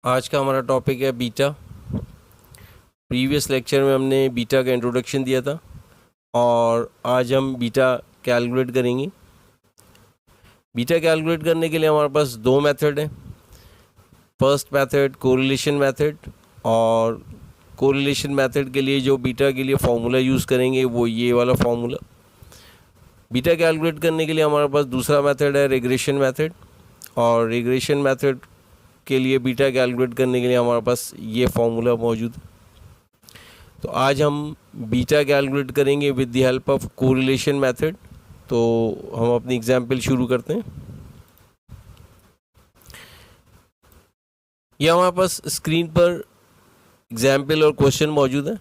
आज का हमारा टॉपिक है बीटा। प्रीवियस लेक्चर में हमने बीटा का इंट्रोडक्शन दिया था और आज हम बीटा कैलकुलेट करेंगे। बीटा कैलकुलेट करने के लिए हमारे पास दो मेथड हैं। फर्स्ट मेथड कोरिलेशन मेथड, और कोरिलेशन मेथड के लिए जो बीटा के लिए फॉर्मूला यूज़ करेंगे वो ये वाला फॉर्मूला। बीटा कैलकुलेट करने के लिए हमारे पास दूसरा मेथड है रिग्रेशन मेथड, और रिग्रेशन मेथड के लिए बीटा कैलकुलेट करने के लिए हमारे पास ये फॉर्मूला मौजूद है। तो आज हम बीटा कैलकुलेट करेंगे with the help of correlation method. तो हम अपनी एग्जाम्पल शुरू करते हैं। यह हमारे पास स्क्रीन पर एग्जाम्पल और क्वेश्चन मौजूद है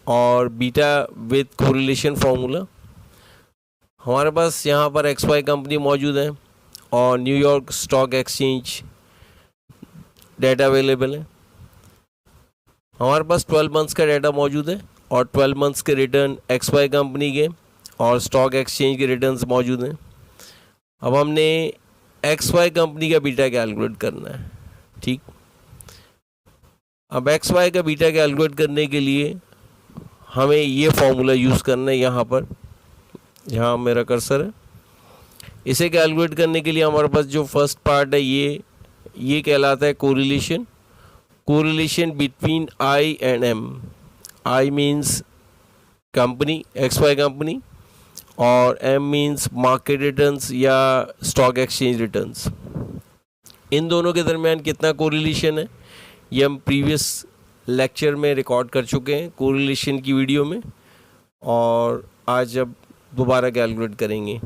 और बीटा विद कोरिलेशन फार्मूला। हमारे पास यहाँ पर XY कंपनी मौजूद है और New York stock exchange data available है। हमारे पास 12 मंथ्स का डेटा मौजूद है और 12 मंथ्स के रिटर्न XY कंपनी के और स्टॉक एक्सचेंज के रिटर्न्स मौजूद हैं। अब हमने XY कंपनी का बीटा कैलकुलेट करना है। ठीक, अब XY का बीटा कैलकुलेट करने के लिए हमें ये फॉर्मूला यूज़ करना है। यहाँ पर जहाँ मेरा कर्सर है, इसे कैलकुलेट करने के लिए हमारे पास जो फर्स्ट पार्ट है ये कहलाता है correlation. Correlation between I and M। I means company, XY company, और M मीन्स मार्केट रिटर्न्स या स्टॉक एक्सचेंज रिटर्न्स। इन दोनों के दरमियान कितना कोरिलेशन है ये हम प्रीवियस लेक्चर में रिकॉर्ड कर चुके हैं कोरिलेशन की वीडियो में, और आज अब दोबारा कैलकुलेट करेंगे।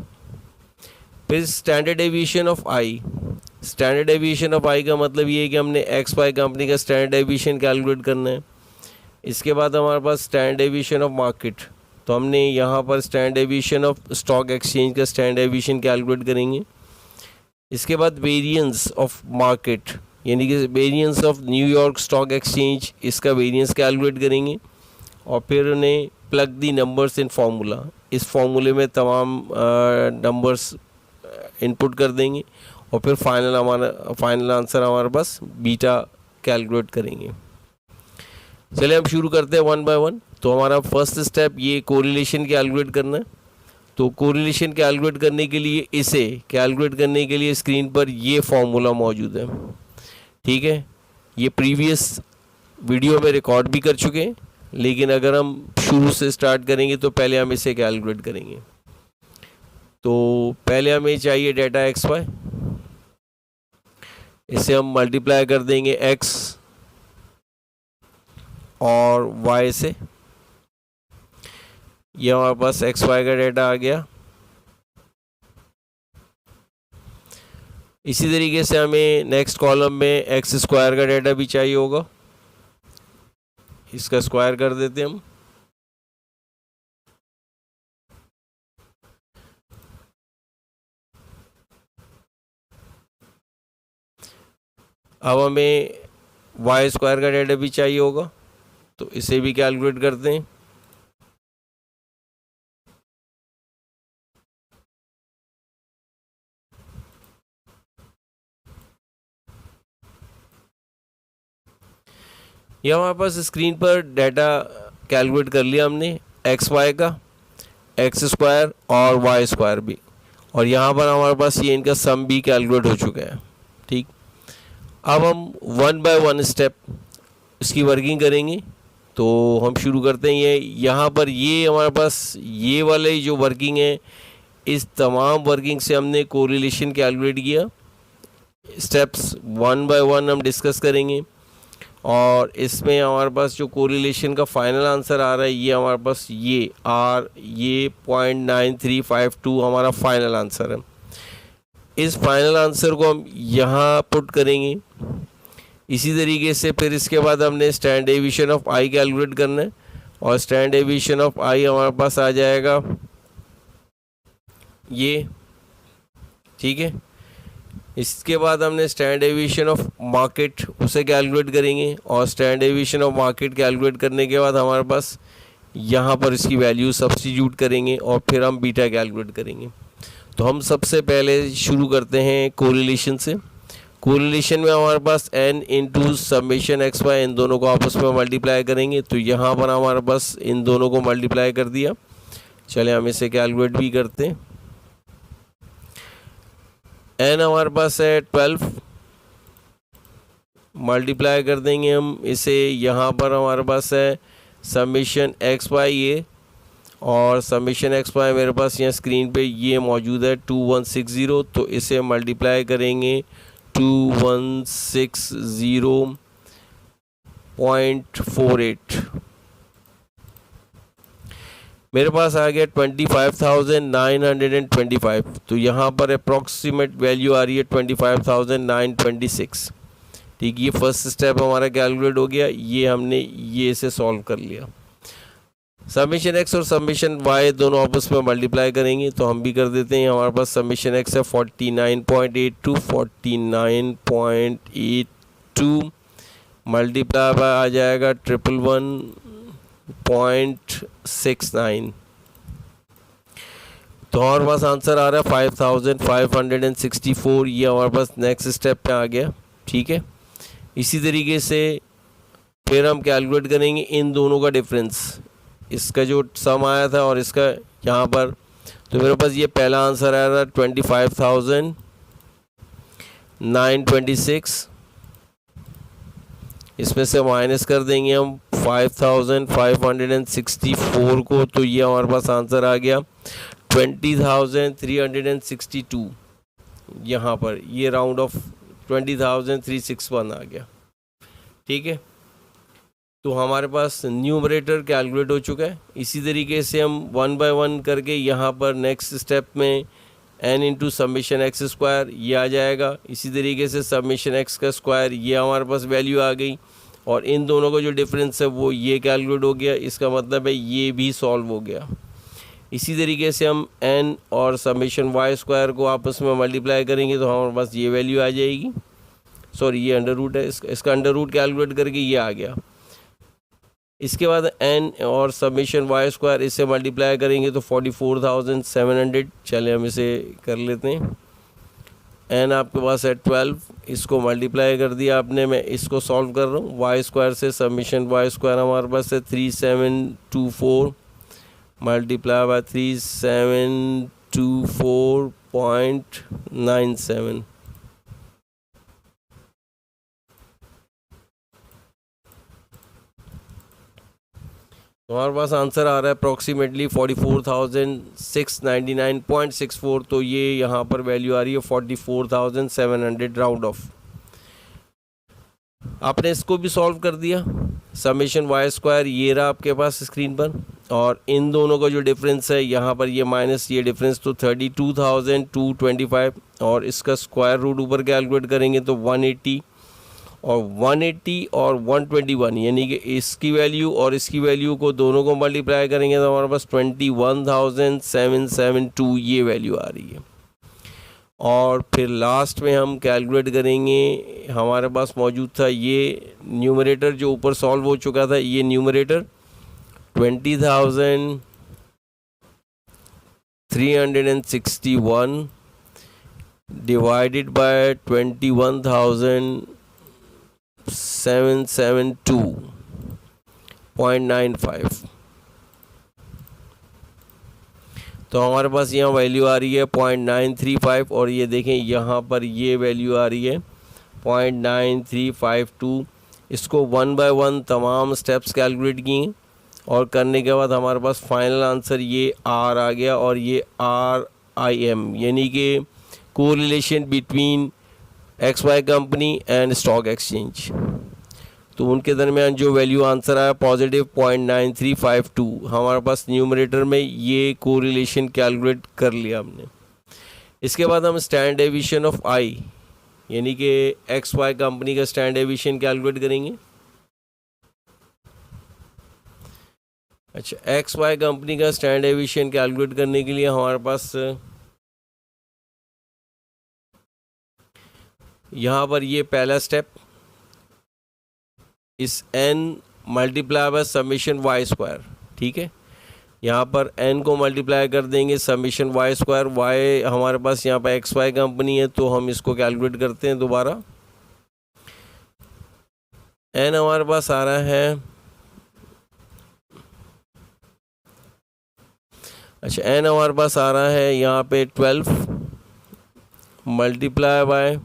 फिर standard deviation of I। Standard deviation of I का मतलब ये है कि हमने XY कंपनी का स्टैंडर्ड डेविएशन कैलकुलेट करना है। इसके बाद हमारे पास स्टैंडर्ड डेविएशन ऑफ मार्केट, तो हमने यहाँ पर standard deviation of stock exchange का स्टैंडर्ड डेविएशन कैलकुलेट करेंगे। इसके बाद वेरिएंस ऑफ मार्केट, यानी कि variance of New York stock exchange, इसका वेरिएंस कैलकुलेट करेंगे और फिर उन्हें plug the numbers in formula. इस फार्मूले में तमाम नंबर्स इनपुट कर देंगे और फिर फाइनल आंसर हमारे पास बीटा कैलकुलेट करेंगे। चलिए हम शुरू करते हैं वन बाय वन। तो हमारा फर्स्ट स्टेप ये कोरिलेशन कैलकुलेट करना है। तो कोरिलेशन कैलकुलेट करने के लिए, इसे कैलकुलेट करने के लिए स्क्रीन पर ये फॉर्मूला मौजूद है। ठीक है, ये प्रीवियस वीडियो में रिकॉर्ड भी कर चुके हैं, लेकिन अगर हम शुरू से स्टार्ट करेंगे तो पहले हम इसे कैलकुलेट करेंगे। तो पहले हमें चाहिए डेटा XY, इसे हम मल्टीप्लाई कर देंगे X और Y से। ये हमारे पास XY का डेटा आ गया। इसी तरीके से हमें नेक्स्ट कॉलम में X स्क्वायर का डेटा भी चाहिए होगा, इसका स्क्वायर कर देते हैं हम। अब हमें Y स्क्वायर का डेटा भी चाहिए होगा, तो इसे भी कैलकुलेट करते हैं। यह हमारे पास स्क्रीन पर डाटा कैलकुलेट कर लिया हमने, XY का, X स्क्वायर और Y स्क्वायर भी, और यहाँ पर हमारे पास ये इनका सम भी कैलकुलेट हो चुका है। ठीक, अब हम वन बाय वन स्टेप इसकी वर्किंग करेंगे। तो हम शुरू करते हैं। यहाँ पर ये हमारे पास ये वाले जो वर्किंग है, इस तमाम वर्किंग से हमने कोरिलेशन कैलकुलेट किया। स्टेप्स वन बाय वन हम डिस्कस करेंगे और इसमें हमारे पास जो कोरिलेशन का फाइनल आंसर आ रहा है, ये हमारे पास ये 0.9352 हमारा फाइनल आंसर है। इस फाइनल आंसर को हम यहाँ पुट करेंगे। इसी तरीके से फिर इसके बाद हमने standard deviation of I calculate करना है, और स्टैंडर्ड डेविएशन ऑफ I हमारे पास आ जाएगा ये। ठीक है, इसके बाद हमने स्टैंडर्ड डेविएशन ऑफ मार्केट उसे कैलकुलेट करेंगे, और standard deviation of market calculate करने के बाद हमारे पास यहाँ पर इसकी वैल्यू सब्स्टिट्यूट करेंगे और फिर हम बीटा कैलकुलेट करेंगे। तो हम सबसे पहले शुरू करते हैं कोरिलेशन से। कोरिलेशन में हमारे पास n into summation x y, इन दोनों को आपस में मल्टीप्लाई करेंगे तो यहाँ पर हमारे पास इन दोनों को मल्टीप्लाई कर दिया। चले हम इसे कैलकुलेट भी करते हैं। n हमारे पास है 12, मल्टीप्लाई कर देंगे हम इसे, यहाँ पर हमारे पास है समेशन एक्स वाई ये, और समेशन एक्स वाई मेरे पास यहाँ स्क्रीन पे ये मौजूद है 2160, तो इसे मल्टीप्लाई करेंगे 2160.48, मेरे पास आ गया 25,925। तो यहाँ पर अप्रॉक्सीमेट वैल्यू आ रही है 25,926। ठीक, ये फर्स्ट स्टेप हमारा कैलकुलेट हो गया, ये हमने ये इसे सॉल्व कर लिया। समेशन एक्स और समेशन वाई दोनों आपस में मल्टीप्लाई करेंगे तो हम भी कर देते हैं। हमारे पास समेशन एक्स है 49.82 मल्टीप्लाई बाय आ जाएगा 111.69, तो हमारे पास आंसर आ रहा है 5564। ये हमारे पास नेक्स्ट स्टेप पे आ गया। ठीक है, इसी तरीके से फिर हम कैलकुलेट करेंगे इन दोनों का डिफरेंस, इसका जो सम आया था और इसका यहाँ पर, तो मेरे पास ये पहला आंसर आया था 25,926, इसमें से माइनस कर देंगे हम 5,564 को, तो ये हमारे पास आंसर आ गया 20,362। यहाँ पर ये राउंड ऑफ 20,361 आ गया। ठीक है, तो हमारे पास न्यूमरेटर कैलकुलेट हो चुका है। इसी तरीके से हम वन बाय वन करके यहाँ पर नेक्स्ट स्टेप में n into summation x square ये आ जाएगा। इसी तरीके से समेशन एक्स का स्क्वायर ये हमारे पास वैल्यू आ गई, और इन दोनों का जो डिफरेंस है वो ये कैलकुलेट हो गया। इसका मतलब है ये भी सॉल्व हो गया। इसी तरीके से हम n और समेशन वाई स्क्वायर को आपस में मल्टीप्लाई करेंगे तो हमारे पास ये वैल्यू आ जाएगी। सॉरी, ये अंडर रूट है, इसका अंडर रूट कैलकुलेट करके ये आ गया। इसके बाद n और समेशन वाई स्क्वायर इससे मल्टीप्लाई करेंगे तो 44,700। चले हम इसे कर लेते हैं। n आपके पास है 12, इसको मल्टीप्लाई कर दिया आपने, मैं इसको सॉल्व कर रहा हूँ। वाई स्क्वायर से समेशन वाई स्क्वायर हमारे पास है 3724 मल्टीप्लाई बाय 3724.97, तो हमारे पास आंसर आ रहा है अप्रॉक्सीमेटली 44,699.64। तो ये यहाँ पर वैल्यू आ रही है 44,700 राउंड ऑफ। आपने इसको भी सॉल्व कर दिया। समेशन वाई स्क्वायर ये रहा आपके पास स्क्रीन पर, और इन दोनों का जो डिफरेंस है यहाँ पर ये माइनस ये डिफरेंस, तो 32,225, और इसका स्क्वायर रूट ऊपर कैलकुलेट करेंगे तो 180 और 180 और 121, यानी कि इसकी वैल्यू और इसकी वैल्यू को दोनों को मल्टीप्लाई करेंगे तो हमारे पास 21,772 ये वैल्यू आ रही है। और फिर लास्ट में हम कैलकुलेट करेंगे, हमारे पास मौजूद था ये न्यूमरेटर जो ऊपर सॉल्व हो चुका था, ये न्यूमरेटर 20,361 डिवाइडेड बाय 21,772.95, तो हमारे पास यहाँ वैल्यू आ रही है 0.935, और ये देखें यहाँ पर ये वैल्यू आ रही है 0.9352। इसको वन बाय वन तमाम स्टेप्स कैलकुलेट किए और करने के बाद हमारे पास फाइनल आंसर ये आर आ गया, और ये RIM यानी कि correlation between XY company and stock exchange. तो उनके दरमियान जो वैल्यू आंसर आया पॉजिटिव 0.9352, हमारे पास न्यूमरेटर में ये कोरिलेशन कैलकुलेट कर लिया हमने। इसके बाद हम स्टैंडर्ड डेविएशन ऑफ I यानी कि XY कंपनी का स्टैंडर्ड डेविएशन कैलकुलेट करेंगे। अच्छा, XY कंपनी का स्टैंडर्ड डेविएशन कैलकुलेट करने के लिए हमारे पास यहाँ पर ये पहला स्टेप, इस n multiply by summation y square, ठीक है। यहाँ पर n को मल्टीप्लाई कर देंगे समीशन वाई स्क्वायर, y हमारे पास यहाँ पर XY कंपनी है तो हम इसको कैलकुलेट करते हैं दोबारा। n हमारे पास आ रहा है, अच्छा n हमारे पास आ रहा है यहाँ पे 12 multiply by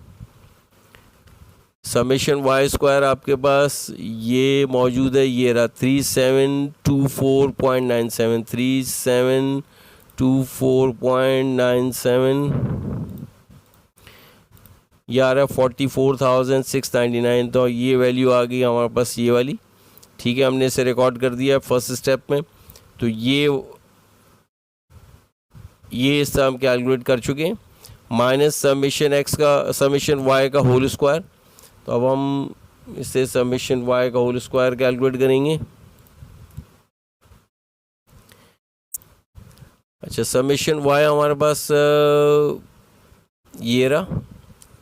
summation y square आपके पास ये मौजूद है, ये रहा 3724.97, 3724.97, ये आ रहा है 44,699। तो ये वैल्यू आ गई हमारे पास ये वाली, ठीक है, हमने इसे रिकॉर्ड कर दिया फर्स्ट स्टेप में। तो ये इसका हम कैलकुलेट कर चुके हैं, माइनस समीशन एक्स का समीशन वाई का होल स्क्वायर। तो अब हम इससे समीशन वाई का होल स्क्वायर कैलकुलेट करेंगे। अच्छा, समीशन वाई हमारे पास ये रहा,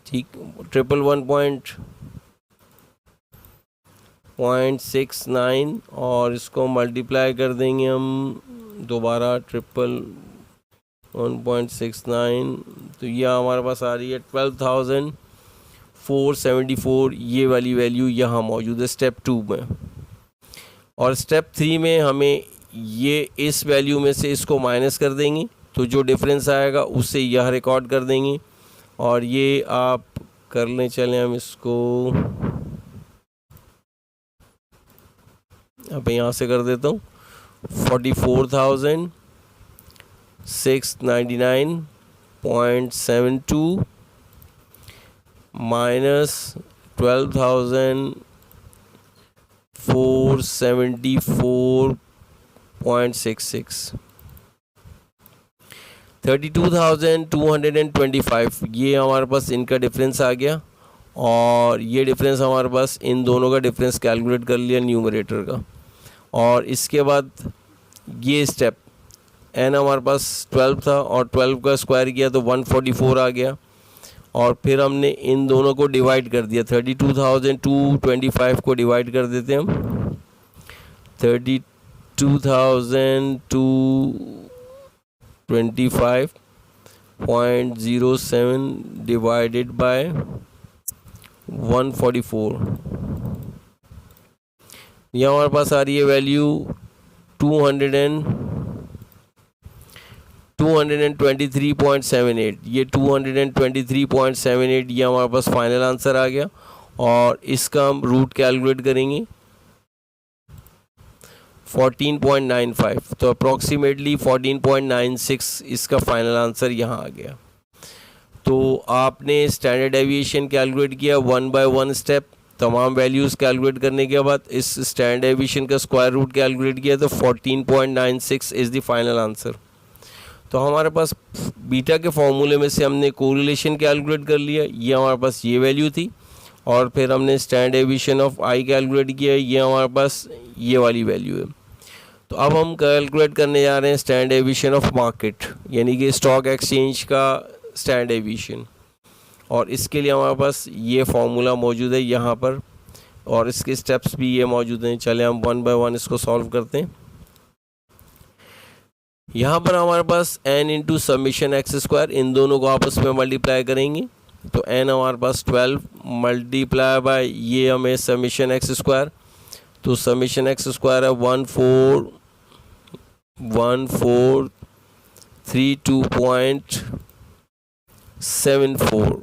ठीक, 111.69 और इसको मल्टीप्लाई कर देंगे हम दोबारा 111.69। तो यह हमारे पास आ रही है 12,474, ये वाली वैल्यू यहाँ मौजूद है स्टेप 2 में। और स्टेप 3 में हमें ये इस वैल्यू में से इसको माइनस कर देंगे, तो जो डिफरेंस आएगा उससे यह रिकॉर्ड कर देंगे। और ये आप कर लें, चलें हम इसको अब यहाँ से कर देता हूँ, 44,699.72 माइनस 12,474.66, 32,225, ये हमारे पास इनका डिफरेंस आ गया। और ये डिफरेंस हमारे पास इन दोनों का डिफरेंस कैलकुलेट कर लिया न्यूमरेटर का। और इसके बाद ये स्टेप n हमारे पास 12 था और 12 का स्क्वायर किया तो 144 आ गया। और फिर हमने इन दोनों को डिवाइड कर दिया, 32,225 को डिवाइड कर देते हैं हम, 32,225.07 डिवाइडेड बाय 144, यह हमारे पास आ रही है वैल्यू 223.78, ये 223.78 ये हमारे पास फाइनल आंसर आ गया। और इसका हम रूट कैलकुलेट करेंगे 14.95, तो अप्रॉक्सीमेटली 14.96 इसका फाइनल आंसर यहाँ आ गया। तो आपने स्टैंडर्ड डेविएशन कैलकुलेट किया 1 बाय 1 स्टेप, तमाम वैल्यूज़ कैलकुलेट करने के बाद इस स्टैंडर्ड डेविएशन का स्क्वायर रूट कैलकुलेट किया तो 14.96 इज़ द फाइनल आंसर। तो हमारे पास बीटा के फॉर्मूले में से हमने कोरिलेशन कैलकुलेट कर लिया, ये हमारे पास ये वैल्यू थी। और फिर हमने standard deviation of I calculate किया, ये हमारे पास ये वाली वैल्यू है। तो अब हम कैलकुलेट करने जा रहे हैं स्टैंडर्ड डेविएशन ऑफ मार्केट, यानी कि स्टॉक एक्सचेंज का स्टैंडर्ड डेविएशन। और इसके लिए हमारे पास ये फॉर्मूला मौजूद है यहाँ पर और इसके स्टेप्स भी ये मौजूद हैं। चले हम 1 बाय 1 इसको सॉल्व करते हैं। यहाँ पर हमारे पास n into summation x square, इन दोनों को आपस में मल्टीप्लाई करेंगे तो n हमारे पास 12 मल्टीप्लाई बाय ये हमें समीशन एक्स स्क्वायर, तो समीशन एक्स स्क्वायर है 1432.74,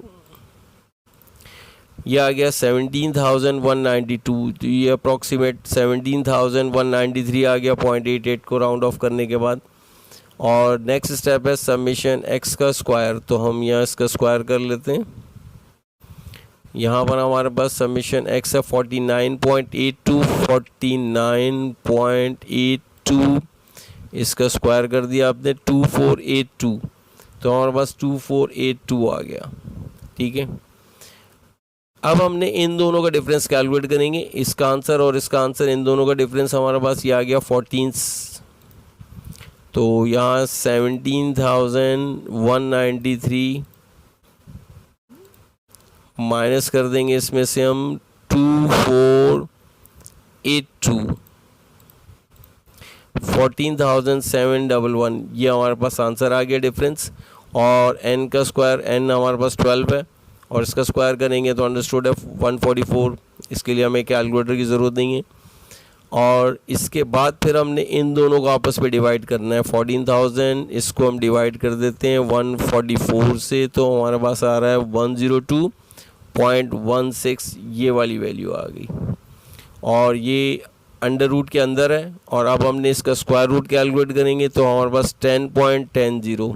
यह आ गया 17,192, तो ये अप्रॉक्सीमेट 17,193 आ गया 0.88 को राउंड ऑफ करने के बाद। और नेक्स्ट स्टेप है समीशन एक्स का स्क्वायर, तो हम यहाँ इसका स्क्वायर कर लेते हैं। यहाँ पर हमारे पास समीशन एक्स है 49.82, इसका स्क्वायर कर दिया आपने 2482, तो हमारे पास 2482 आ गया, ठीक है। अब हमने इन दोनों का डिफरेंस कैलकुलेट करेंगे, इसका आंसर और इसका आंसर, इन दोनों का डिफरेंस हमारे पास ये आ गया 14, तो यहाँ 17,193 माइनस कर देंगे इसमें से हम 2482, 14,711 ये हमारे पास आंसर आ गया डिफरेंस। और n का स्क्वायर, n हमारे पास 12 है और इसका स्क्वायर करेंगे तो अंडरस्टूड है 144। इसके लिए हमें कैलकुलेटर की ज़रूरत नहीं है। और इसके बाद फिर हमने इन दोनों को आपस में डिवाइड करना है। 14,000 इसको हम डिवाइड कर देते हैं 144 से, तो हमारे पास आ रहा है 102.16 ये वाली वैल्यू आ गई। और ये अंडर रूट के अंदर है और अब हमने इसका स्क्वायर रूट कैलकुलेट करेंगे तो हमारे पास 10.10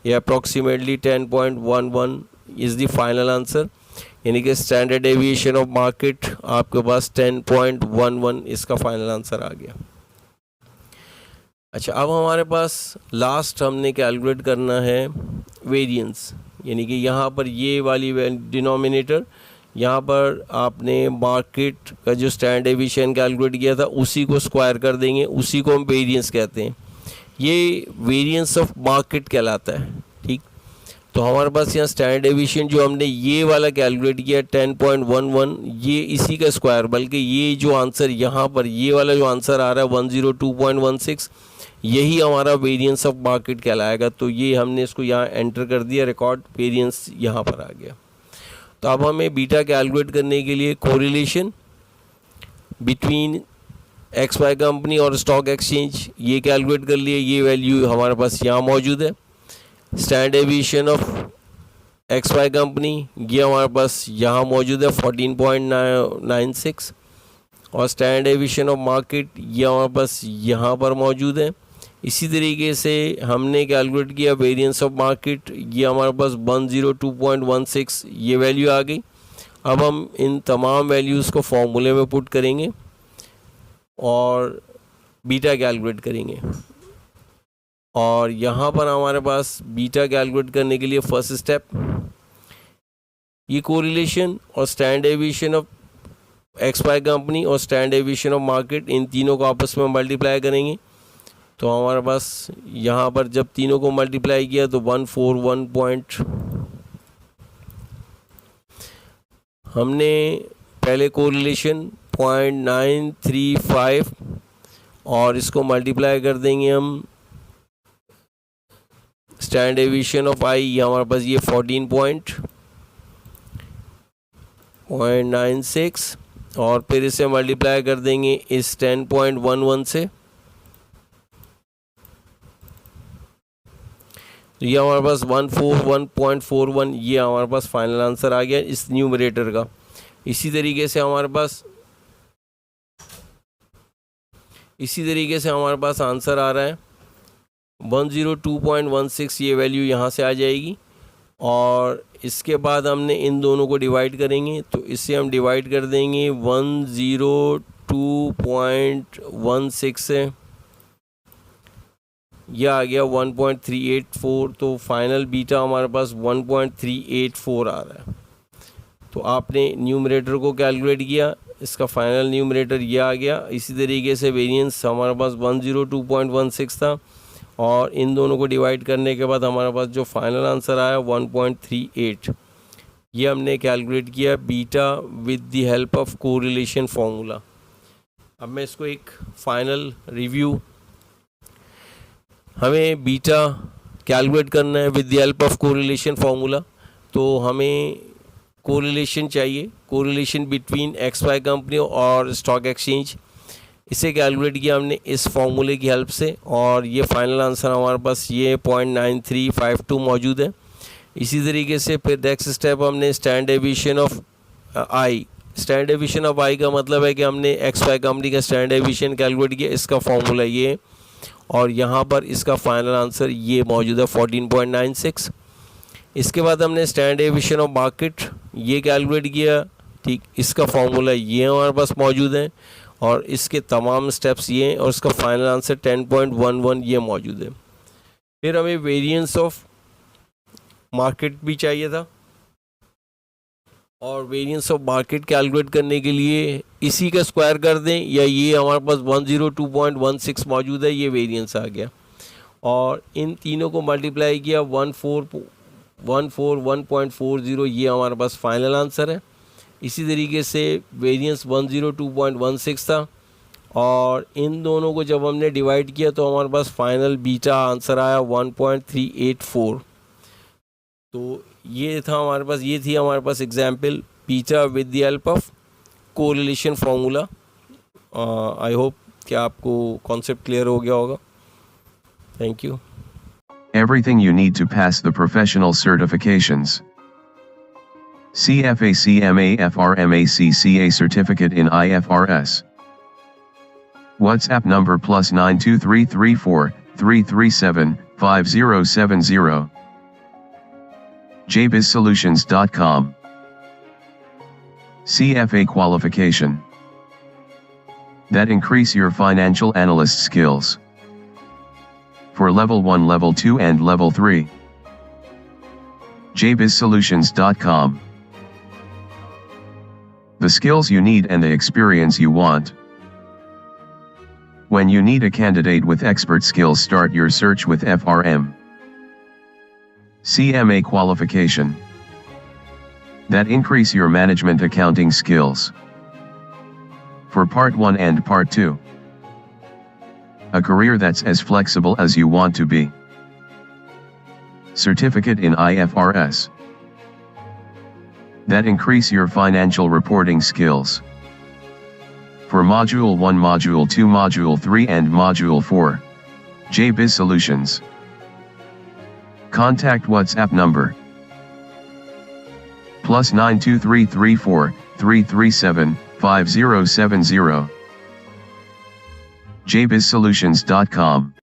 या approximately 10.11 is the final answer. यानी कि स्टैंडर्ड डेविएशन ऑफ मार्केट आपके पास 10.11 इसका फाइनल आंसर आ गया। अच्छा, अब हमारे पास लास्ट हमने कैलकुलेट करना है वेरिएंस। यानी कि यहाँ पर ये वाली डिनोमिनेटर, यहाँ पर आपने मार्केट का जो स्टैंडर्ड डेविएशन कैलकुलेट किया था उसी को स्क्वायर कर देंगे, उसी को हम वेरिएंस कहते हैं। ये वेरिएंस ऑफ मार्केट कहलाता है। ठीक, तो हमारे पास यहाँ स्टैंडर्ड डेविएशन जो हमने ये वाला कैलकुलेट किया 10.11 ये इसी का स्क्वायर, बल्कि ये जो आंसर यहाँ पर ये वाला जो आंसर आ रहा है 102.16 यही हमारा वेरिएंस ऑफ मार्केट कहलाएगा। तो ये हमने इसको यहाँ एंटर कर दिया, रिकॉर्ड वेरिएंस यहाँ पर आ गया। तो अब हमें बीटा कैलकुलेट करने के लिए कोरिलेशन बिटवीन XY कंपनी और स्टॉक एक्सचेंज ये कैलकुलेट कर लिए। ये वैल्यू हमारे पास यहाँ मौजूद है। Standard deviation of XY company ये हमारे पास यहाँ मौजूद है 14.96 और स्टैंडर्ड डेविएशन ऑफ मार्केट ये हमारे पास यहाँ पर मौजूद है। इसी तरीके से हमने कैलकुलेट किया वेरिएंस ऑफ मार्केट, ये हमारे पास 102.16 ये वैल्यू आ गई। अब हम इन तमाम वैल्यूज़ को फॉर्मूले में पुट करेंगे और बीटा कैलकुलेट करेंगे। और यहाँ पर हमारे पास बीटा कैलकुलेट करने के लिए फर्स्ट स्टेप ये कोरिलेशन और standard deviation of XY company और स्टैंडर्ड डेविएशन ऑफ मार्केट इन तीनों को आपस में मल्टीप्लाई करेंगे। तो हमारे पास यहाँ पर जब तीनों को मल्टीप्लाई किया तो 141 हमने पहले कोरिलेशन 0.935 और इसको मल्टीप्लाई कर देंगे हम स्टैंडर्ड डेविएशन ऑफ आई, ये हमारे पास ये 14.96 और फिर इसे मल्टीप्लाई कर देंगे इस 10.11 से। तो ये हमारे पास 141.41 ये हमारे पास फाइनल आंसर आ गया इस न्यूमरेटर का। इसी तरीके से हमारे पास आंसर आ रहा है 102.16 ये वैल्यू यहाँ से आ जाएगी। और इसके बाद हमने इन दोनों को डिवाइड करेंगे तो इससे हम डिवाइड कर देंगे 102.16 से, यह आ गया 1.384। तो फाइनल बीटा हमारे पास 1.384 आ रहा है। तो आपने न्यूमरेटर को कैलकुलेट किया, इसका फाइनल न्यूमरेटर यह आ गया। इसी तरीके से वेरिएंस हमारे पास 102.16 था और इन दोनों को डिवाइड करने के बाद हमारे पास जो फाइनल आंसर आया 1.38 ये हमने कैलकुलेट किया beta with the help of correlation formula. अब मैं इसको एक फाइनल रिव्यू, हमें बीटा कैलकुलेट करना है with the help of correlation formula. तो हमें कोरिलेशन चाहिए, कोरिलेशन बिटवीन XY कंपनी और स्टॉक एक्सचेंज। इसे कैलकुलेट किया हमने इस फार्मूले की हेल्प से और ये फाइनल आंसर हमारे पास ये 0.9352 मौजूद है। इसी तरीके से फिर नेक्स्ट स्टेप हमने standard deviation of I, standard deviation of I का मतलब है कि हमने XY कंपनी का स्टैंडर्ड डेविएशन कैलकुलेट किया, इसका फार्मूला ये और यहाँ पर इसका फाइनल आंसर ये मौजूद है 14.96। इसके बाद हमने स्टैंडर्ड डेविएशन ऑफ मार्केट ये कैलकुलेट किया, ठीक, इसका फार्मूला ये हमारे पास मौजूद है और इसके तमाम स्टेप्स ये हैं और इसका फाइनल आंसर 10.11 ये मौजूद है। फिर हमें वेरिएंस ऑफ मार्केट भी चाहिए था और वेरिएंस ऑफ मार्केट कैलकुलेट करने के लिए इसी का स्क्वायर कर दें या ये हमारे पास 102.16 मौजूद है, ये वेरिएंस आ गया और इन तीनों को मल्टीप्लाई किया 141.40 ये हमारे पास फाइनल आंसर है। इसी तरीके से वेरिएंस 102.16 था और इन दोनों को जब हमने डिवाइड किया तो हमारे पास फाइनल बीटा आंसर आया 1.384। तो ये था हमारे पास, ये थी हमारे पास example beta with the help of correlation formula. I hope कि आपको कॉन्सेप्ट क्लियर हो गया होगा। Thank you. Everything you need to pass the professional certifications. CFA CMA FRMA CCA certificate in IFRS. WhatsApp number +92334-337-5070. jbizsolutions.com. CFA qualification that increase your financial analyst skills. For level 1, level 2 and level 3. jbizsolutions.com. The skills you need and the experience you want. When you need a candidate with expert skills, start your search with FRM. CMA qualification that increase your management accounting skills. For part 1 and part 2. A career that's as flexible as you want to be. Certificate in IFRS that increase your financial reporting skills. For Module 1, Module 2, Module 3 and Module 4. JBiz Solutions. Contact WhatsApp number +92334-337-5070. jbizsolutions.com